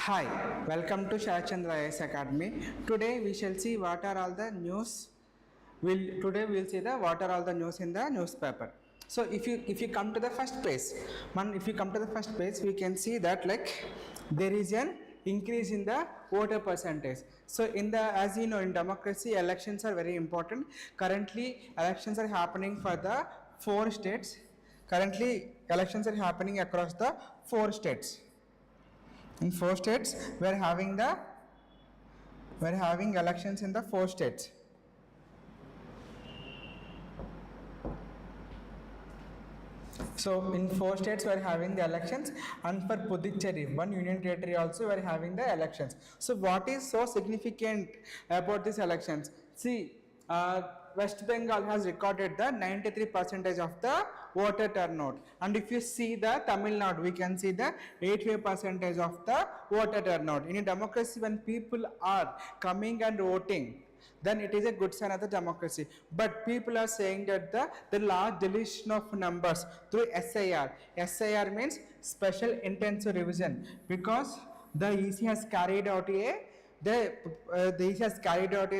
Hi, welcome to Sarat Chandra IAS Academy. Today we shall see what are all the news. Today we will see the what are all the news in the newspaper. So if you come to the first page, we can see that there is an increase in the voter percentage. So as you know, in democracy elections are very important. Currently elections are happening for the 4 states. Currently elections are happening across the 4 states. In 4 states we're having elections in the 4 states. So in 4 states we're having the elections, and for Puducherry, one union territory also we're having the elections. So what is so significant about these elections? See, West Bengal has recorded the 93% of the voter turnout, and if you see the Tamil Nadu, we can see the 85% of the voter turnout. In a democracy, when people are coming and voting, then it is a good sign of the democracy. But people are saying that the large deletion of numbers through SIR. SIR means special intensive revision, because the EC has carried out a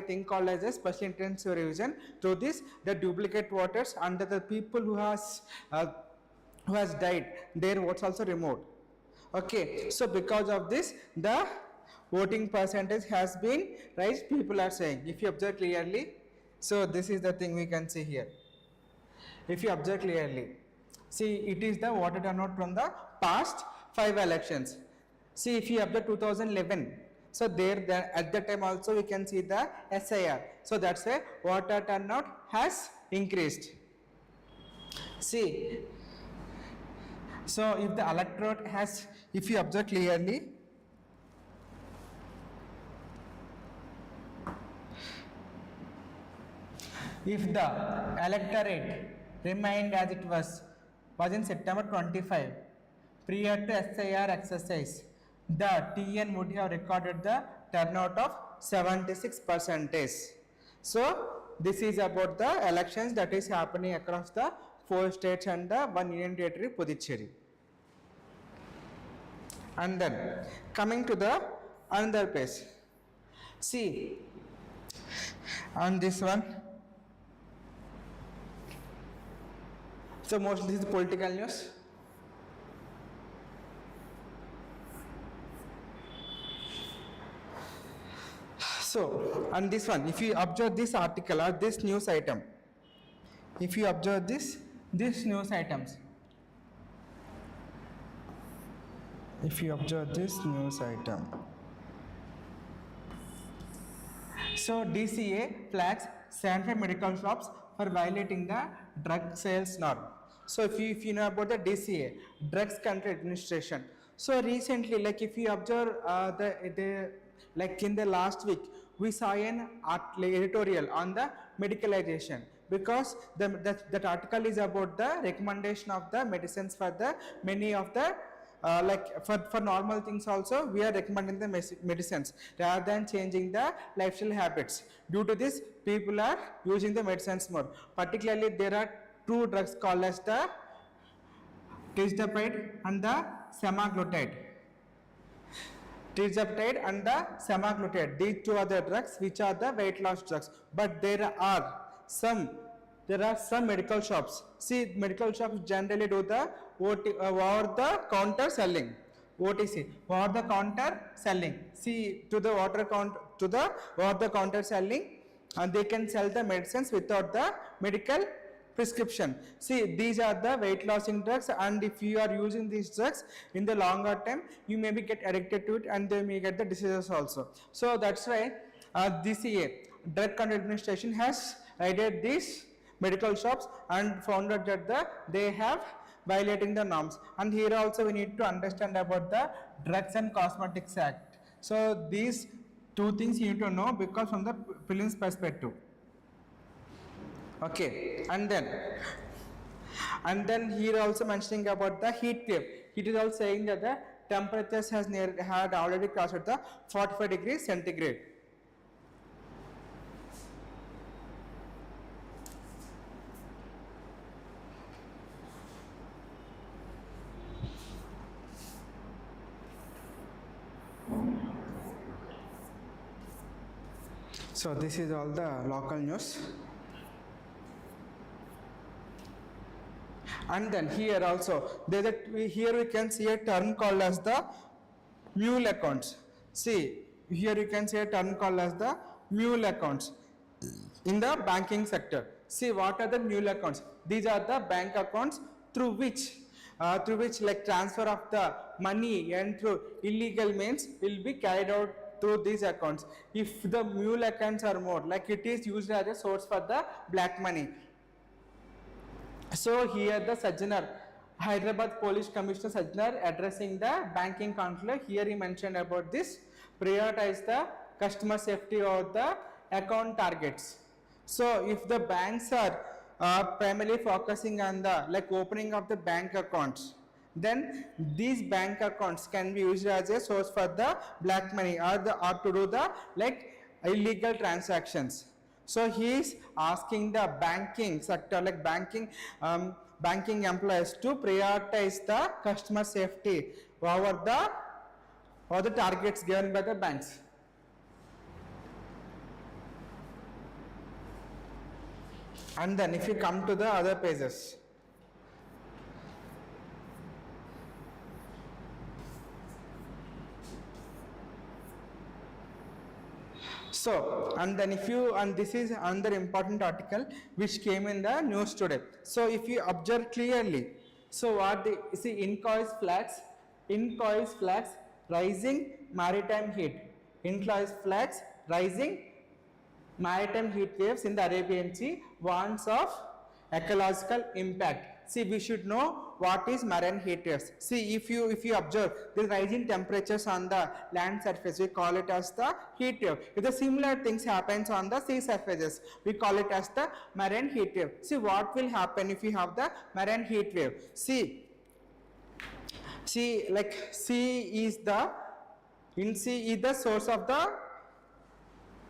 thing called as a special intensive revision. Through this, the duplicate voters and the people who has died, their votes also removed. Okay, so because of this, the voting percentage has been raised, people are saying. If you observe clearly, so this is the thing we can see here. If you observe clearly, see, it is the voter turnout from the past 5 elections. See, if you observe 2011, so at that time also we can see the SIR. So that's why voter turnout has increased. See, so if the electorate has, if you observe clearly, if the electorate remained as it was in September 25, prior to SIR exercise, the TN would have recorded the turnout of 76%. So this is about the elections that is happening across the 4 states and the one union territory, Puducherry. And then coming to the another page, see on this one. So mostly this is political news. So on this one, if you observe this article or this news item, if you observe this news items, if you observe this news item, so DCA flags 75 medical shops for violating the drug sales norm. So if you know about the DCA, Drugs Control Administration. So recently, if you observe in the last week, we saw an editorial on the medicalization, because that article is about the recommendation of the medicines for the many of the for normal things also we are recommending the medicines rather than changing the lifestyle habits. Due to this, people are using the medicines more. Particularly, there are 2 drugs called as the tirzepatide and the semaglutide. Tirzepatide and the semaglutide, these 2 are the drugs which are the weight loss drugs. But there are some medical shops. See, medical shops generally do the over the counter selling, OTC, over the counter selling. See, to the over the counter selling, and they can sell the medicines without the medical prescription. See, these are the weight lossing drugs, and if you are using these drugs in the longer time, you maybe get addicted to it, and they may get the diseases also. So that's why DCA, Drug Control Administration, has raided these medical shops and found out that they have violating the norms. And here also we need to understand about the Drugs and Cosmetics Act. So these 2 things you need to know, because from the prelims perspective. Okay, and then here also mentioning about the heat wave. It is also saying that the temperatures had already crossed the 45 degrees centigrade. So this is all the local news. And then here also, here we can see a term called as the mule accounts. See, here you can see a term called as the mule accounts in the banking sector. See, what are the mule accounts? These are the bank accounts through which like transfer of the money and through illegal means will be carried out through these accounts. If the mule accounts are more, like it is used as a source for the black money. So here the Sajjanar, Hyderabad Police Commissioner Sajjanar addressing the banking conclave, here he mentioned about this, prioritize the customer safety or the account targets. So if the banks are primarily focusing on the like opening of the bank accounts, then these bank accounts can be used as a source for the black money or to do the like illegal transactions. So he is asking the banking sector, like banking employees to prioritize the customer safety over the targets given by the banks. And then if you come to the other pages, so and then this is another important article which came in the news today. So if you observe clearly, so what they see, inquires flags rising maritime heat, rising maritime heat waves in the Arabian Sea, warns of ecological impact. See, we should know what is marine heat waves. See, if you observe the rising temperatures on the land surface, we call it as the heat wave. If the similar things happens on the sea surfaces, we call it as the marine heat wave. See, what will happen if you have the marine heat wave? See, like sea is the source of the.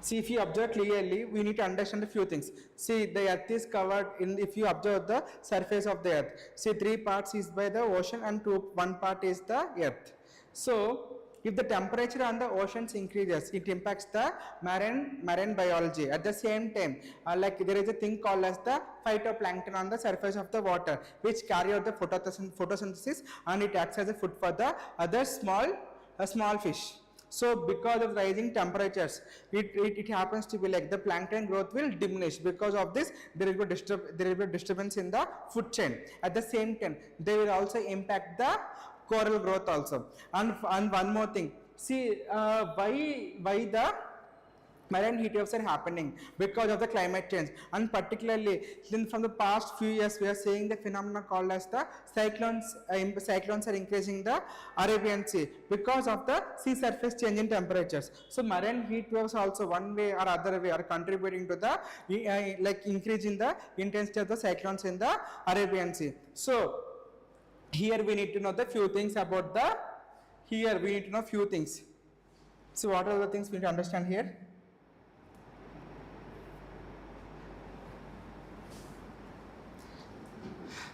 See, if you observe clearly, we need to understand a few things. See, the earth is covered in, if you observe the surface of the earth, see 3 parts is by the ocean and 1 part is the earth. So, if the temperature on the oceans increases, it impacts the marine biology. At the same time, like there is a thing called as the phytoplankton on the surface of the water, which carry out the photosynthesis, and it acts as a food for the other small fish. So because of rising temperatures, it happens to be like the plankton growth will diminish. Because of this, there will be disturbance in the food chain. At the same time, they will also impact the coral growth also. And one more thing, see why the marine heat waves are happening? Because of the climate change, and particularly from the past few years we are seeing the phenomena called as the cyclones. Cyclones are increasing the Arabian Sea because of the sea surface change in temperatures. So marine heat waves also one way or other way are contributing to the like increase in the intensity of the cyclones in the Arabian Sea. So here we need to know the few things about the few things. So what are the things we need to understand here?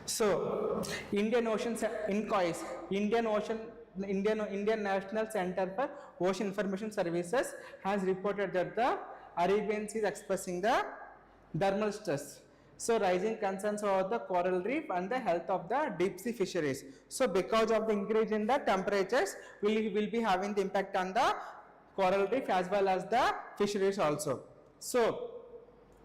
So, Indian National Center for Ocean Information Services has reported that the Arabian Sea is expressing the thermal stress. So, rising concerns over the coral reef and the health of the deep sea fisheries. So, because of the increase in the temperatures, we will be having the impact on the coral reef as well as the fisheries also. So,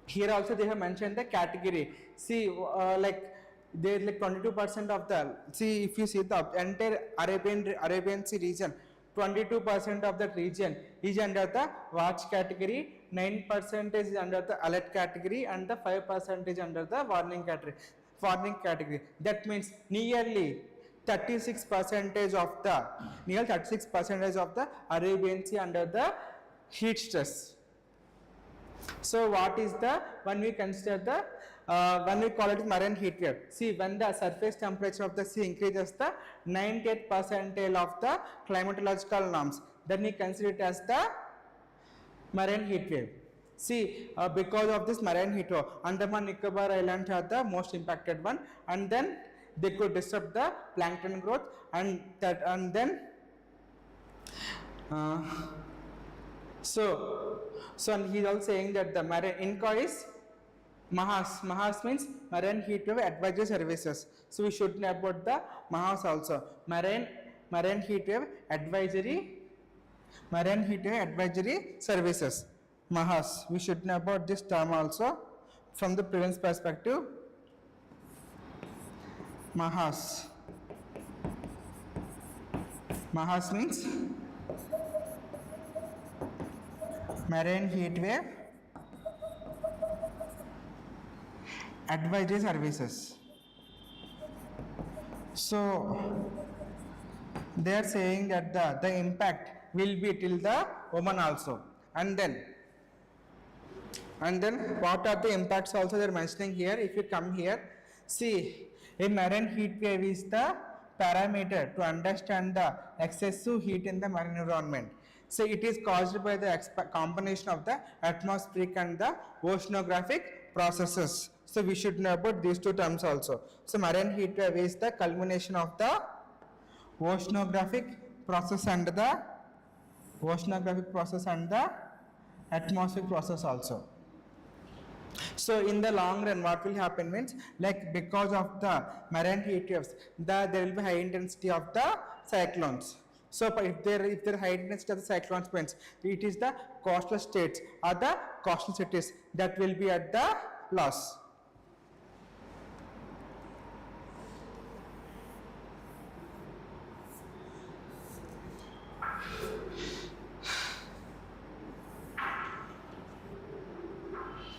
here also they have mentioned the category. See, like there is like 22% of the, see if you see the entire Arabian Sea region, 22% of that region is under the watch category, 9% is under the alert category, and the 5% is under the warning category. That means nearly 36% of the Arabian Sea under the heat stress. So what is the, when we consider the when we call it marine heat wave? See, when the surface temperature of the sea increases the 98th percentile of the climatological norms, then we consider it as the marine heat wave. See, because of this marine heat wave, Andaman Nicobar Islands are the most impacted one, and then they could disrupt the plankton growth, and then So and he is also saying that the marine INCA is MAHAS. MAHAS means Marine Heatwave Advisory Services. So we should know about the MAHAS also. Marine Heatwave Advisory Services. MAHAS. We should know about this term also from the prelims perspective. MAHAS. MAHAS means Marine Heatwave Advisory Services. So they are saying that the impact will be till the woman also, and then what are the impacts also they are mentioning here. If you come here, see, a marine heat wave is the parameter to understand the excessive heat in the marine environment. So it is caused by the combination of the atmospheric and the oceanographic processes. So we should know about these two terms also. So marine heat wave is the culmination of the oceanographic process and the atmospheric process also. So in the long run, what will happen means, like because of the marine heat waves, there will be high intensity of the cyclones. So if there high intensity of the cyclones means, it is the coastal states or the coastal cities that will be at the loss.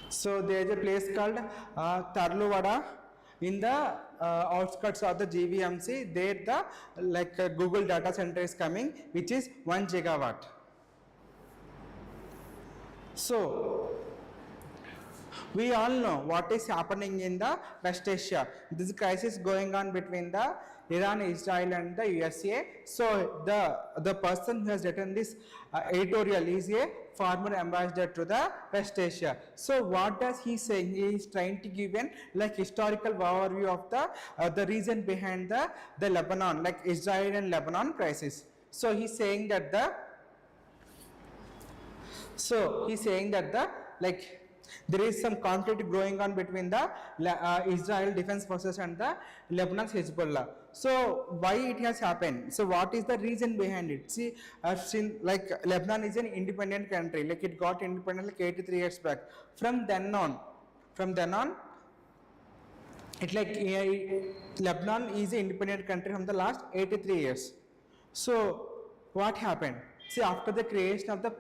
So there is a place called Tarluvada in the outskirts of the GVMC. There the Google data center is coming, which is 1 gigawatt. So we all know what is happening in the West Asia. This crisis going on between the Iran, Israel and the USA. So the person who has written this editorial is a former ambassador to the West Asia. So what does he say? He is trying to give an historical overview of the reason behind the Lebanon, like Israel and Lebanon crisis. So he's saying that there is some conflict going on between the Israel Defense Forces and the Lebanon's Hezbollah. So why it has happened? So what is the reason behind it? See, I've seen Lebanon is an independent country. Like it got independent 83 years back. From then on, Lebanon is an independent country from the last 83 years. So what happened? See, after the creation of the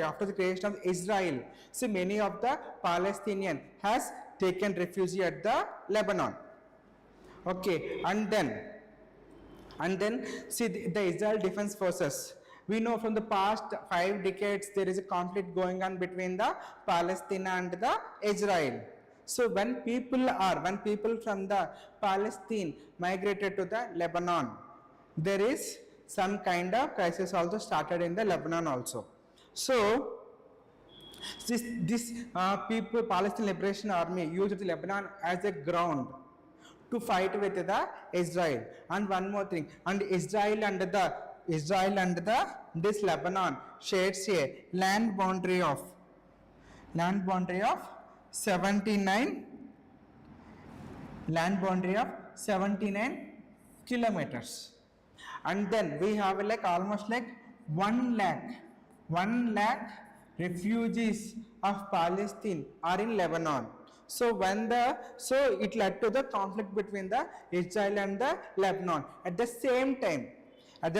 after the creation of Israel, so many of the Palestinian has taken refuge at the Lebanon. Okay, and then see the Israel Defense Forces. We know from the past 5 decades there is a conflict going on between the Palestine and the Israel. So when people from the Palestine migrated to the Lebanon, there is some kind of crisis also started in the Lebanon also. So this Palestine Liberation Army used Lebanon as a ground to fight with the Israel. And one more thing, and Israel and this Lebanon shares a land boundary of 79 kilometers. And then we have almost 1 lakh refugees of Palestine are in Lebanon. So it led to the conflict between the Israel and the Lebanon. At the same time, a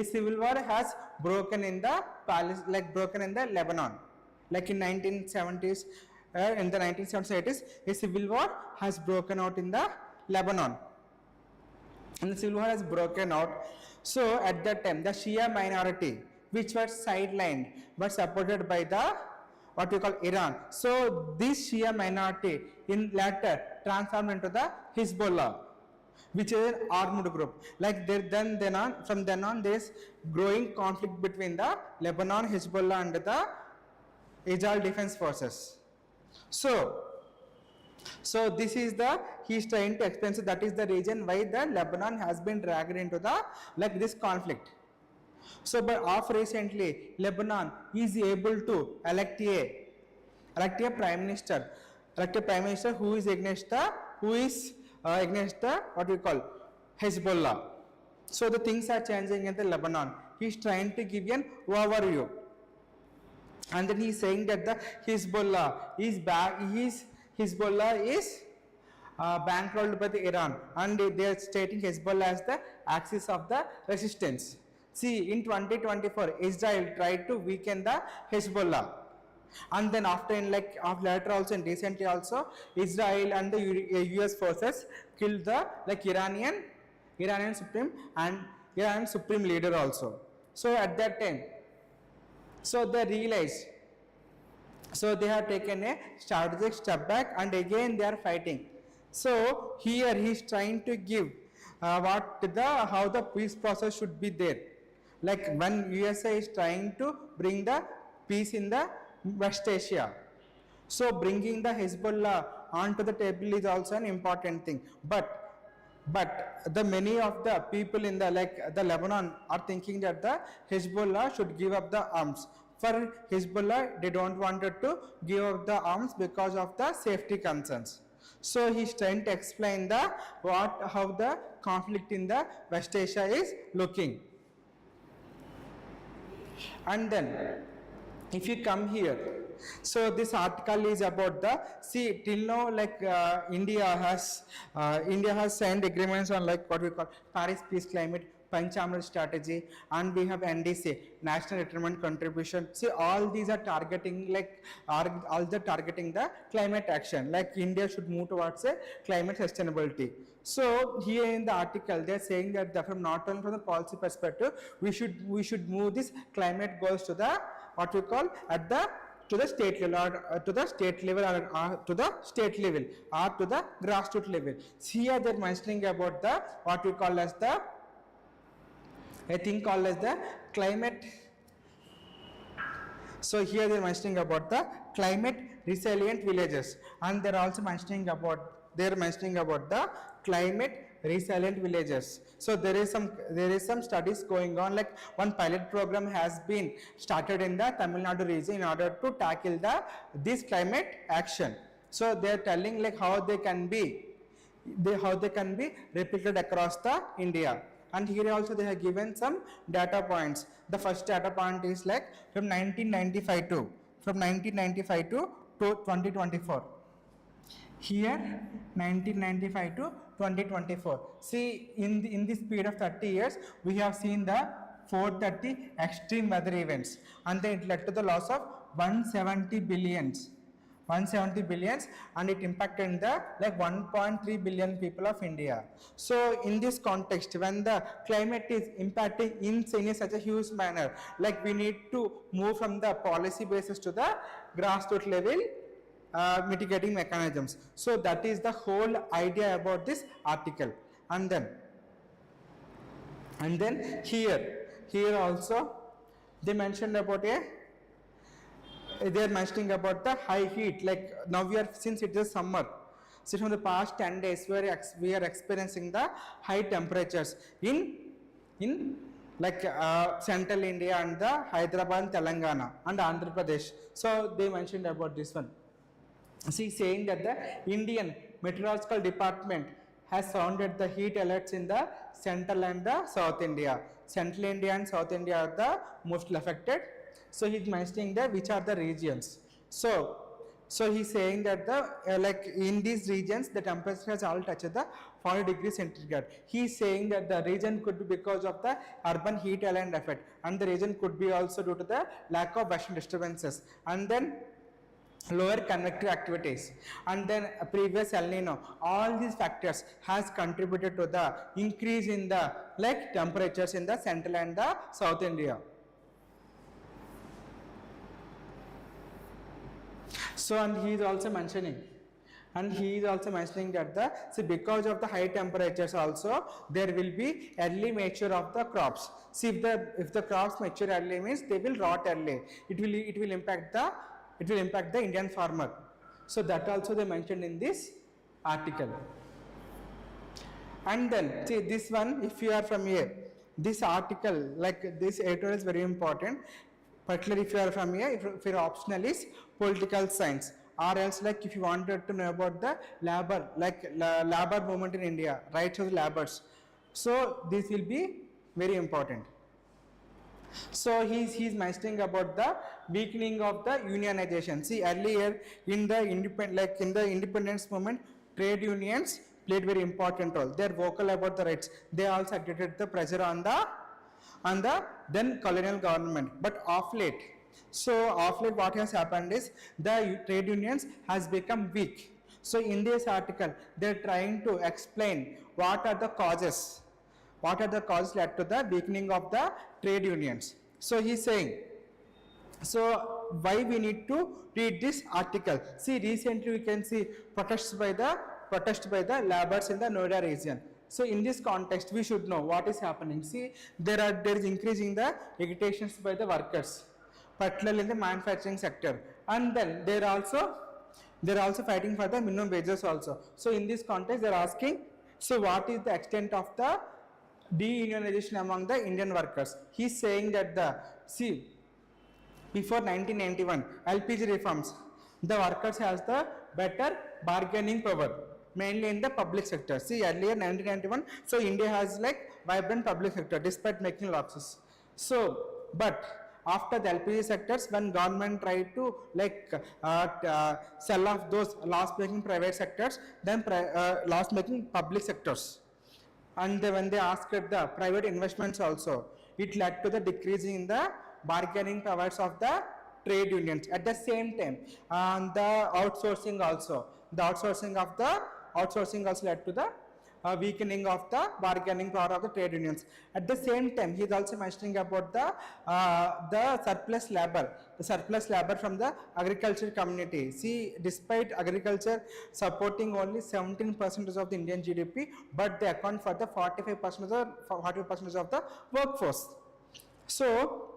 civil war has broken in the Lebanon. Like in 1970s, in the 1970s, a civil war has broken out in the Lebanon. And the civil war has broken out. So at that time, the Shia minority, which were sidelined, were supported by the what we call Iran. So this Shia minority in later transformed into the Hezbollah, which is an armed group. From then on, there is growing conflict between the Lebanon, Hezbollah and the Israel Defense Forces. So this is he is trying to explain. So that is the reason why the Lebanon has been dragged into the this conflict. So, but of recently, Lebanon is able to elect a prime minister, who is against the what we call Hezbollah. So the things are changing in the Lebanon. He is trying to give an overview, and then he is saying that the Hezbollah is bankrolled by the Iran, and they are stating Hezbollah as the axis of the resistance. See, in 2024, Israel tried to weaken the Hezbollah, and then after later also and recently also, Israel and the US forces killed the Iranian supreme leader also. So at that time, so they realized, so they have taken a strategic step back, and again they are fighting. So here he is trying to give how the peace process should be there. Like when USA is trying to bring the peace in the West Asia, so bringing the Hezbollah onto the table is also an important thing. But the many of the people in the Lebanon are thinking that the Hezbollah should give up the arms. For Hezbollah, they don't wanted to give up the arms because of the safety concerns. So he is trying to explain how the conflict in the West Asia is looking. And then if you come here, so this article is about till now India has signed agreements on what we call Paris Peace Climate Panchamal strategy, and we have NDC, National Determined Contribution. See, all these are targeting the climate action. Like India should move towards a climate sustainability. So here in the article, they are saying that from not only from the policy perspective, we should move this climate goals to the what we call to the state level, or to the state level, or to the state level, or to the grassroots level. So here they are mentioning about the what we call as the a thing called as the climate. So here they are mentioning about the climate resilient villages, and they are also mentioning about the climate resilient villages. So there is some studies going on, like one pilot program has been started in the Tamil Nadu region in order to tackle this climate action. So they are telling how they can be replicated across the India. And here also they have given some data points. The first data point is from 1995 to 2024. Here 1995 to 2024. See, in this period of 30 years, we have seen the 430 extreme weather events, and then it led to the loss of 170 billions, and it impacted the 1.3 billion people of India. So in this context, when the climate is impacting in such a huge manner, we need to move from the policy basis to the grassroots level mitigating mechanisms. So that is the whole idea about this article. And then here also they mentioned about they are mentioning about the high heat. Now since it is summer, so from the past 10 days we are experiencing the high temperatures in central India and the Hyderabad, Telangana and Andhra Pradesh. So they mentioned about this one. See, saying that the Indian Meteorological Department has sounded the heat alerts in the central and the South India. Central India and South India are the most affected. So he's mentioning which are the regions. So he's saying that in these regions the temperature has all touched the 40 degrees centigrade. He's saying that the region could be because of the urban heat island effect, and the region could be also due to the lack of western disturbances, and then lower convective activities, and then previous El Nino. All these factors has contributed to the increase in the temperatures in the central and the South India. So and he is also mentioning that because of the high temperatures also there will be early mature of the crops. See, if the crops mature early means they will rot early. It will impact the Indian farmer. So that also they mentioned in this article. And then see this one, if you are from here, this article, like this editorial is very important, particularly if you are from here, if your optional is political science, or else like if you wanted to know about the labor, like labor movement in India, rights of the laborers. So this will be very important. So he's mentioning about the weakening of the unionization. See, earlier in the independence movement, trade unions played very important role. They are vocal about the rights. They also exerted the pressure on the then colonial government. But of late, what has happened is the trade unions has become weak. So in this article, they are trying to explain what are the causes led to the weakening of the trade unions. So he's saying, so why we need to read this article? See, recently we can see protests by the laborers in the Noida region. So in this context, we should know what is happening. See, there is increasing the agitations by the workers, particularly in the manufacturing sector, and then they're also fighting for the minimum wages also. So in this context, they're asking, so what is the extent of the de-unionization among the Indian workers? He's saying that before 1991 LPG reforms, the workers has the better bargaining power, mainly in the public sector. See, earlier 1991, so India has like vibrant public sector despite making losses. So, but after the LPG sectors, when government tried to sell off those loss-making private sectors, then loss-making public sectors, and when they asked the private investments also, it led to the decreasing in the bargaining powers of the trade unions. At the same time, the outsourcing also led to the weakening of the bargaining power of the trade unions. At the same time, he is also mentioning about the surplus labor from the agriculture community. See, despite agriculture supporting only 17% of the Indian GDP, but they account for the 45% of the workforce. So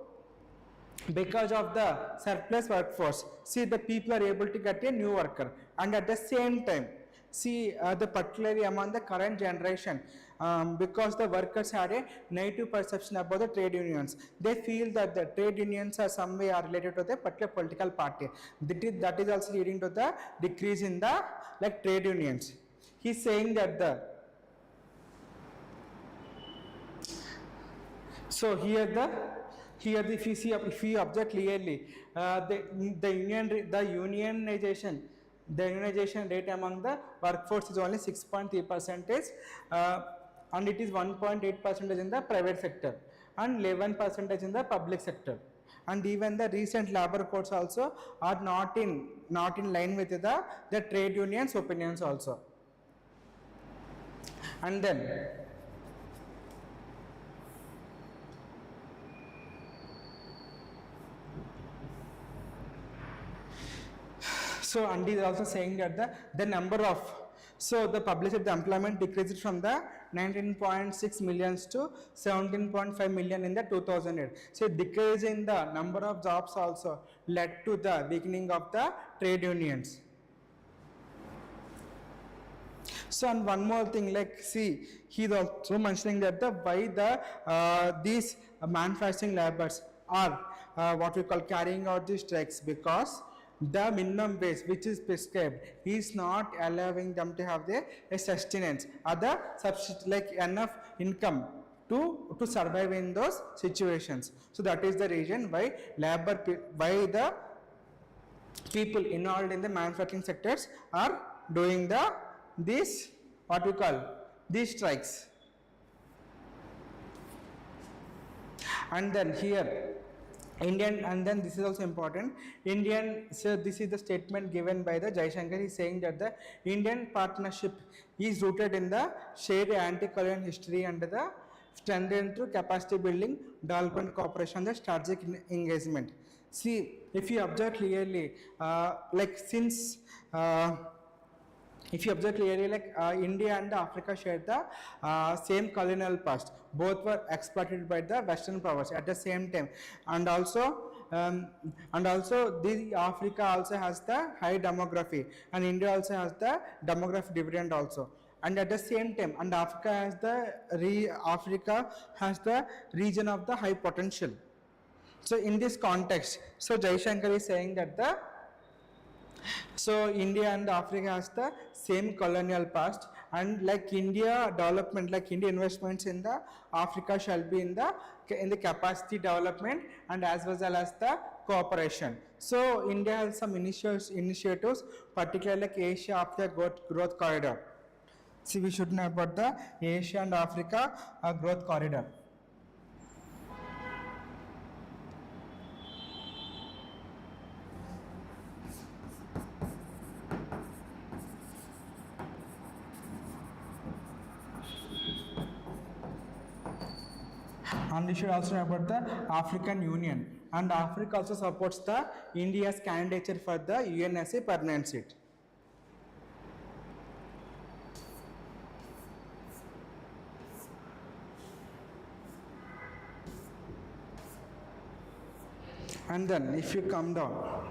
because of the surplus workforce, see, the people are able to get a new worker, and at the same time, see, particularly among the current generation, because the workers had a negative perception about the trade unions. They feel that the trade unions are some way are related to the particular political party. That is also leading to the decrease in the trade unions. He's saying that if you observe clearly, the unionization rate among the workforce is only 6.3%, and it is 1.8% in the private sector and 11% in the public sector. And even the recent labor codes also are not in line with the trade unions' opinions also. And then and he is also saying that the number of the public sector employment decreased from the 19.6 million to 17.5 million in the 2008. So decrease in the number of jobs also led to the weakening of the trade unions. So, and one more thing, see, he is also mentioning that these manufacturing laborers are what we call carrying out these strikes because the minimum wage which is prescribed is not allowing them to have a sustenance, other enough income to survive in those situations. So that is the reason why the people involved in the manufacturing sectors are doing these strikes. And then here this is also important. So this is the statement given by the Jaishankar. He is saying that the Indian partnership is rooted in the shared anti-colonial history and the strengthened through capacity building, development cooperation, and the strategic engagement. See, if you observe clearly, India and Africa share the same colonial past. Both were exploited by the Western powers at the same time, and also the Africa also has the high demography, and India also has the demographic dividend also. and at the same time, and Africa has the region of the high potential. So in this context, so Jaishankar is saying that so India and Africa has the same colonial past, and like India development, like India investments in the Africa shall be in the capacity development and as well as the cooperation. So India has some initiatives, particularly like Asia Africa growth corridor. See, we should know about the Asia and Africa growth corridor. And we should also know about the African Union, and Africa also supports the India's candidature for the UNSC permanent seat. And then if you come down,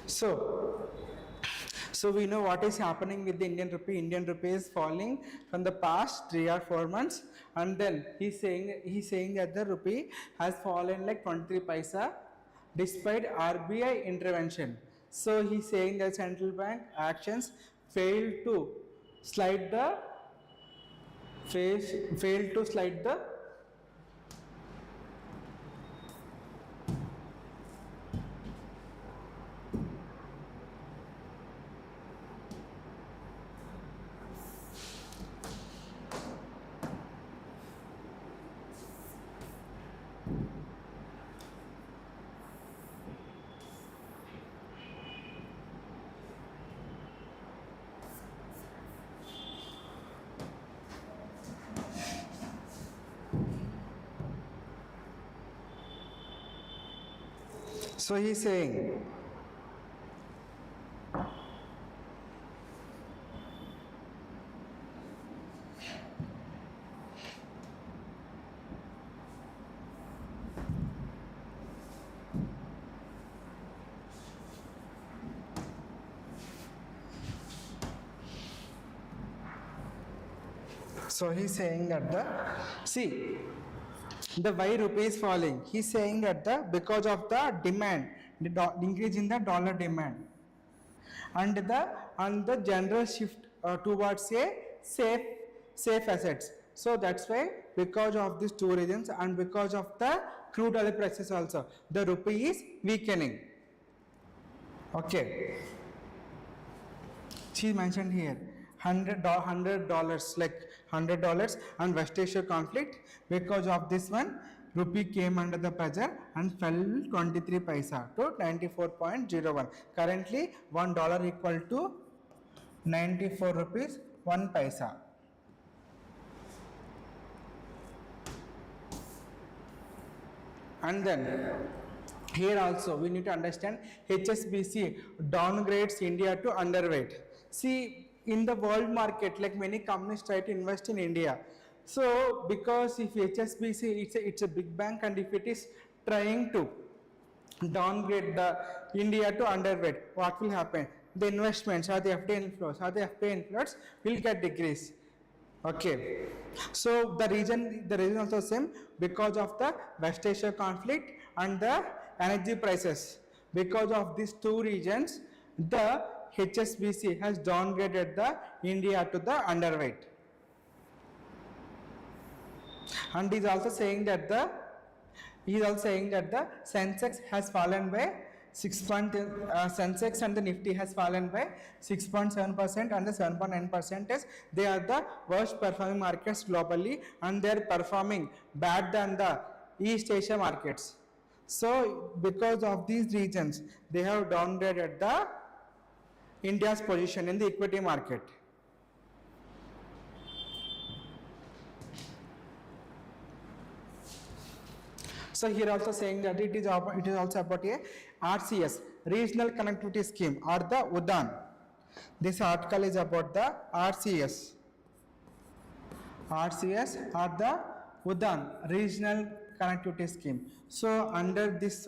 so we know what is happening with the Indian rupee. Indian rupee is falling from the past 3 or 4 months, and then he's saying that the rupee has fallen like 23 paisa despite RBI intervention. So he's saying that central bank actions failed to slide the So he's saying that the why rupee is falling. He's saying that because of the demand, the increase in the dollar demand, and the general shift towards a safe assets. So that's why, because of these two reasons and because of the crude oil prices also, the rupee is weakening. Okay. She mentioned here $100, like $100, and West Asia conflict. Because of this one, rupee came under the pressure and fell 23 paisa to 94.01. Currently, $1 equal to 94 rupees 1 paisa. And then here also we need to understand HSBC downgrades India to underweight. See, in the world market, like many companies try to invest in India. So because if HSBC, it's a big bank, and if it is trying to downgrade the India to underweight, what will happen? The investments or the FDI inflows will get decreased. Okay. So the reason also same, because of the West Asia conflict and the energy prices. Because of these two regions, the HSBC has downgraded the India to the underweight. And he is also saying that the Sensex has fallen by Sensex and the Nifty has fallen by 6.7% and the 7.9%. They are the worst performing markets globally, and they are performing bad than the East Asia markets. So because of these reasons, they have downgraded the India's position in the equity market. So here also saying that it is also about a RCS, Regional Connectivity Scheme, or the UDAN. This article is about the RCS or the UDAN, Regional Connectivity Scheme. So under this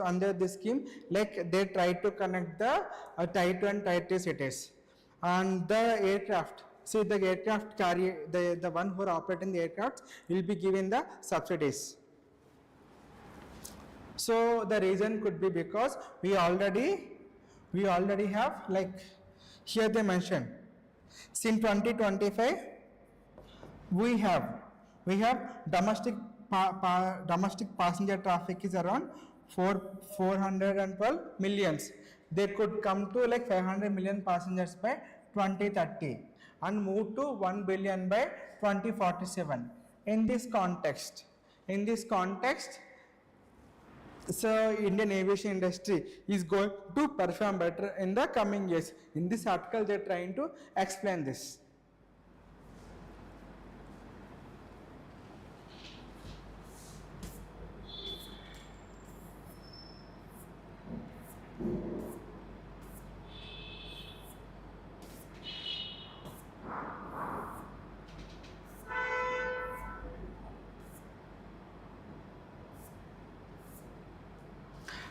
scheme, like they try to connect the Tier 2 and Tier 3 cities, and the aircraft. See, the aircraft carrier, the one who are operating the aircraft will be given the subsidies. So the reason could be because we already have, like here they mentioned, since 2025 we have domestic passenger traffic is around 412 millions. They could come to like 500 million passengers by 2030 and move to 1 billion by 2047. In this context, so Indian aviation industry is going to perform better in the coming years. In this article, they are trying to explain this.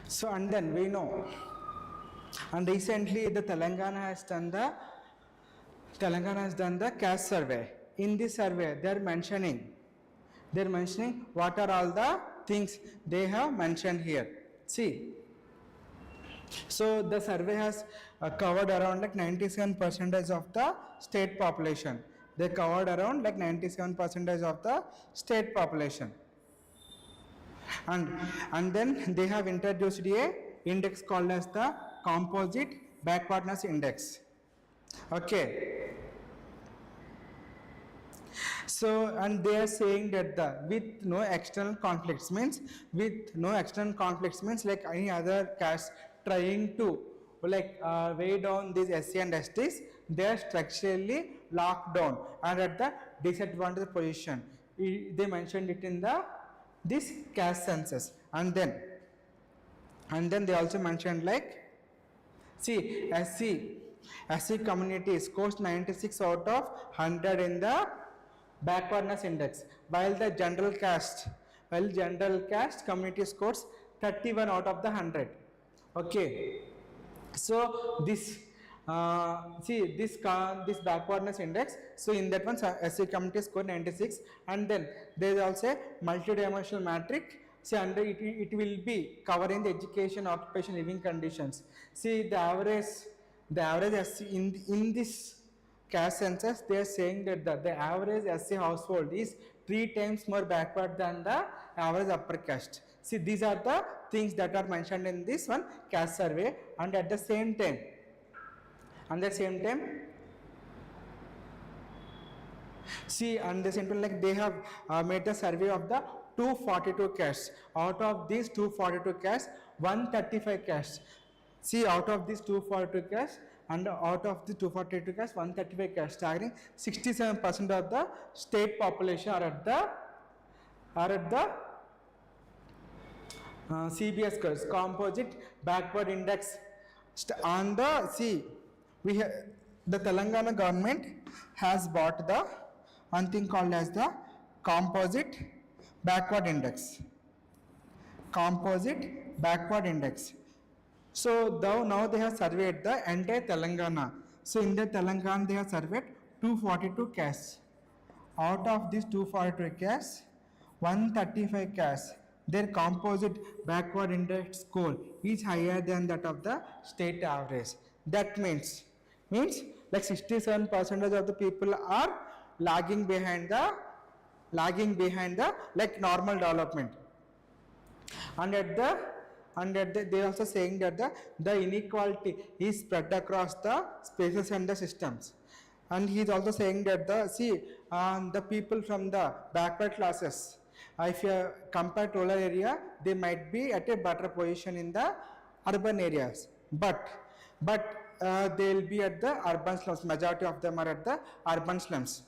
So, and then we know, and recently the Telangana has done the caste survey. In this survey, they are mentioning what are all the things they have mentioned here. See, so the survey has covered around like 97% of the state population. They covered around like 97% of the state population. And then they have introduced a index called as the composite backwardness index. Okay. So, and they are saying that with no external conflicts means like any other caste trying to like weigh down these SC and STs, they are structurally locked down and at the disadvantaged position. They mentioned it in this caste census. And then they also mentioned like, see, SC community scores 96 out of 100 in the backwardness index, while general caste community scores 31 out of the 100. Okay, so this this backwardness index, so in that one SC community score 96, and then there is also multidimensional matrix. See, under it will be covering the education, occupation, living conditions. See, the average SC in this caste census, they are saying that the average SC household is 3 times more backward than the average upper caste. See, these are the things that are mentioned in this one caste survey. And at the same time, see, and the same time, like they have made the survey of the 242 castes. Out of these 242 castes, 135 castes. See, out of these 242 castes, and out of the 242 castes, 135 castes, staggering 67% of the state population are at the CBS course, composite backward index. On the we have the Telangana government has bought the one thing called as the composite backward index. So now they have surveyed the entire Telangana. So in the Telangana they have surveyed 242 castes. Out of these 242 castes, 135 castes, their composite backward index score is higher than that of the state average. That means like 67% of the people are lagging behind the like normal development. And they are also saying that the inequality is spread across the spaces and the systems. And he is also saying that the people from the backward classes, if you compare to rural area, they might be at a better position in the urban areas, but they will be at the urban slums. Majority of them are at the urban slums,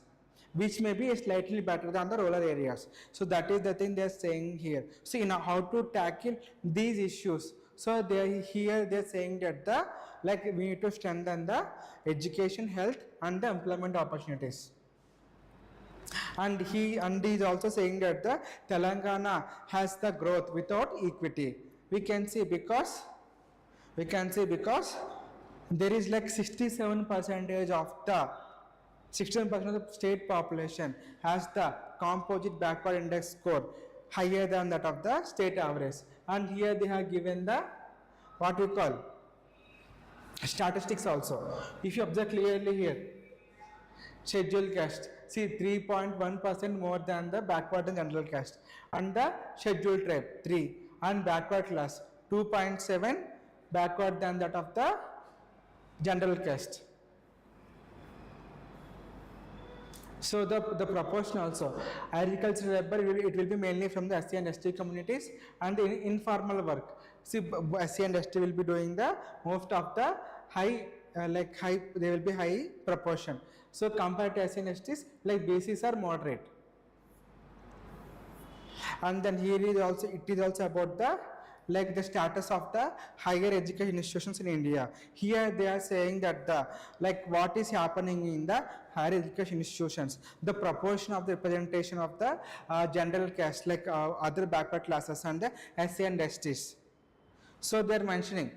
which may be slightly better than the rural areas. So that is the thing they are saying here. See, now how to tackle these issues. So they are saying that we need to strengthen the education, health, and the employment opportunities. And he is also saying that the Telangana has the growth without equity. We can see because there is like 67% of the 16% of the state population has the composite backward index score higher than that of the state average. And here they have given the what we call statistics also. If you observe clearly here, scheduled caste, see 3.1% more than the backward and general caste, and the scheduled tribe 3, and backward class 2.7 backward than that of the general caste. So the proportion also, agricultural labor, it will be mainly from the SC and ST communities, and in informal work, see SC and ST will be doing the most of the high they will be high proportion. So compared to SC and STs, like BCs are moderate. And then here is also, it is also about the like the status of the higher education institutions in India. Here they are saying that the like what is happening in the higher education institutions, the proportion of the representation of the general caste, like other backward classes, and the SC and STs. So they are mentioning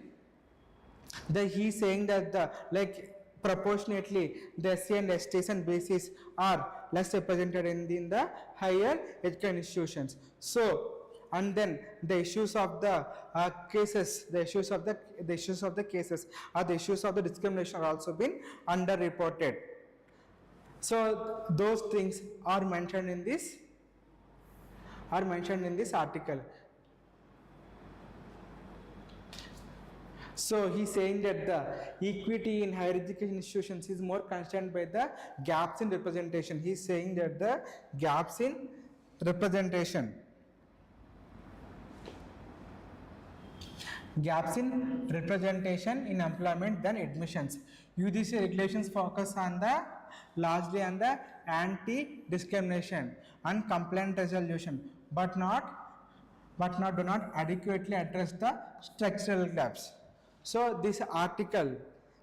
that he is saying that the like proportionately the SC and STs and BCs are less represented in the higher education institutions. So and then the issues of the cases, the issues of the cases, or the issues of the discrimination are also been underreported. So those things are mentioned in this article. So he is saying that the equity in higher education institutions is more concerned by the gaps in representation. He is saying that the gaps in representation in employment than admissions. UGC regulations focus on the largely on the anti-discrimination and complaint resolution, but do not adequately address the structural gaps. So this article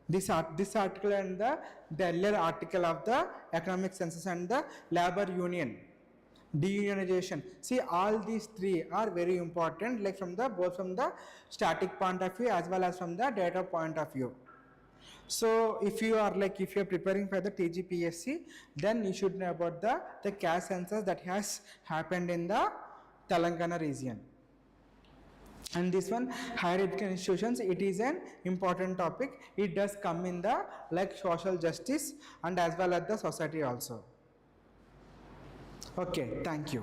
and the earlier article of the economic census and the labor union deunionization, see all these three are very important, like from the both from the static point of view as well as from the data point of view. So if you are preparing for the TGPSC, then you should know about the caste census that has happened in the Telangana region. And this one, higher education institutions, it is an important topic. It does come in the like social justice and as well as the society also. Okay, thank you.